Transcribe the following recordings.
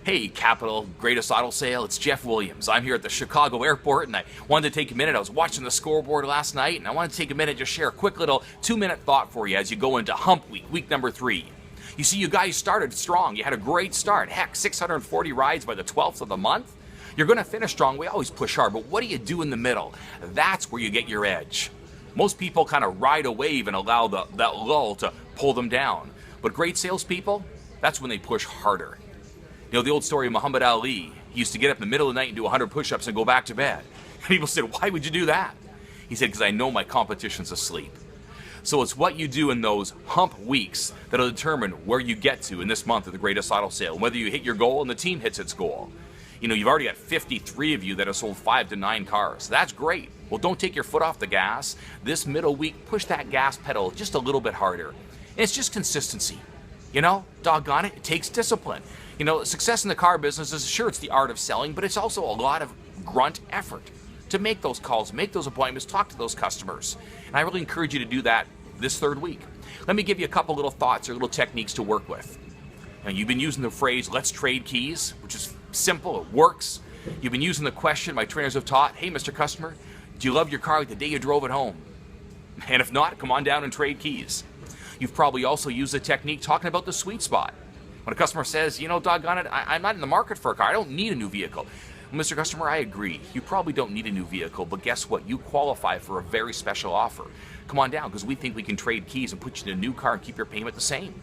Hey, Capital Greatest Auto Sale, it's Jeff Williams. I'm here at the Chicago airport, and I wanted to take a minute. I was watching the scoreboard last night, and I wanted to take a minute to share a quick little 2-minute thought for you as you go into Hump Week, week number 3. You see, you guys started strong. You had a great start. Heck, 640 rides by the 12th of the month. You're going to finish strong. We always push hard, but what do you do in the middle? That's where you get your edge. Most people kind of ride a wave and allow that lull to pull them down. But great salespeople, that's when they push harder. You know, the old story of Muhammad Ali, he used to get up in the middle of the night and do 100 push-ups and go back to bed. And people said, why would you do that? He said, because I know my competition's asleep. So it's what you do in those hump weeks that'll determine where you get to in this month of the Greatest Auto Sale, whether you hit your goal and the team hits its goal. You know, you've already got 53 of you that have sold 5 to 9 cars. That's great. Well, don't take your foot off the gas. This middle week, push that gas pedal just a little bit harder. And it's just consistency. You know, doggone it, it takes discipline. You know, success in the car business is, sure, it's the art of selling, but it's also a lot of grunt effort to make those calls, make those appointments, talk to those customers. And I really encourage you to do that this 3rd week. Let me give you a couple little thoughts or little techniques to work with. Now, you've been using the phrase, let's trade keys, which is simple, it works. You've been using the question my trainers have taught, hey, Mr. Customer, do you love your car like the day you drove it home? And if not, come on down and trade keys. You've probably also used the technique talking about the sweet spot. When a customer says, you know, doggone it, I'm not in the market for a car, I don't need a new vehicle. Well, Mr. Customer, I agree. You probably don't need a new vehicle, but guess what? You qualify for a very special offer. Come on down, because we think we can trade keys and put you in a new car and keep your payment the same.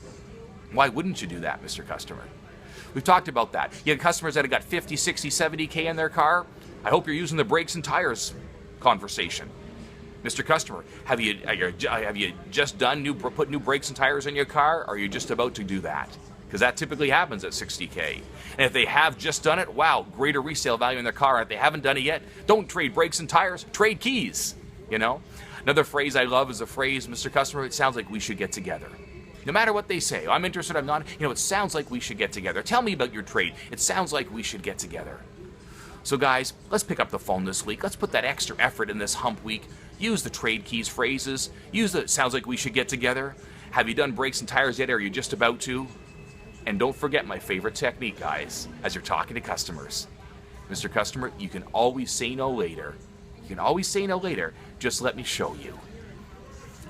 Why wouldn't you do that, Mr. Customer? We've talked about that. You have customers that have got 50, 60, 70K in their car. I hope you're using the brakes and tires conversation. Mr. Customer, have you just put new brakes and tires in your car, or are you just about to do that? Because that typically happens at 60K. And if they have just done it, wow, greater resale value in their car. If they haven't done it yet, don't trade brakes and tires, trade keys, you know? Another phrase I love is the phrase, Mr. Customer, it sounds like we should get together. No matter what they say, I'm interested, I'm not, you know, it sounds like we should get together. Tell me about your trade. It sounds like we should get together. So guys, let's pick up the phone this week. Let's put that extra effort in this hump week. Use the trade keys phrases. Use the sounds like we should get together. Have you done brakes and tires yet, or are you just about to? And don't forget my favorite technique, guys, as you're talking to customers. Mr. Customer, you can always say no later. You can always say no later. Just let me show you.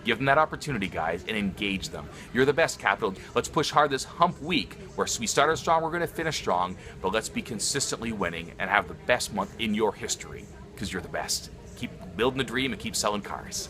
Give them that opportunity, guys, and engage them. You're the best, Capital. Let's push hard this hump week where we started strong, we're going to finish strong, but let's be consistently winning and have the best month in your history because you're the best. Keep building the dream and keep selling cars.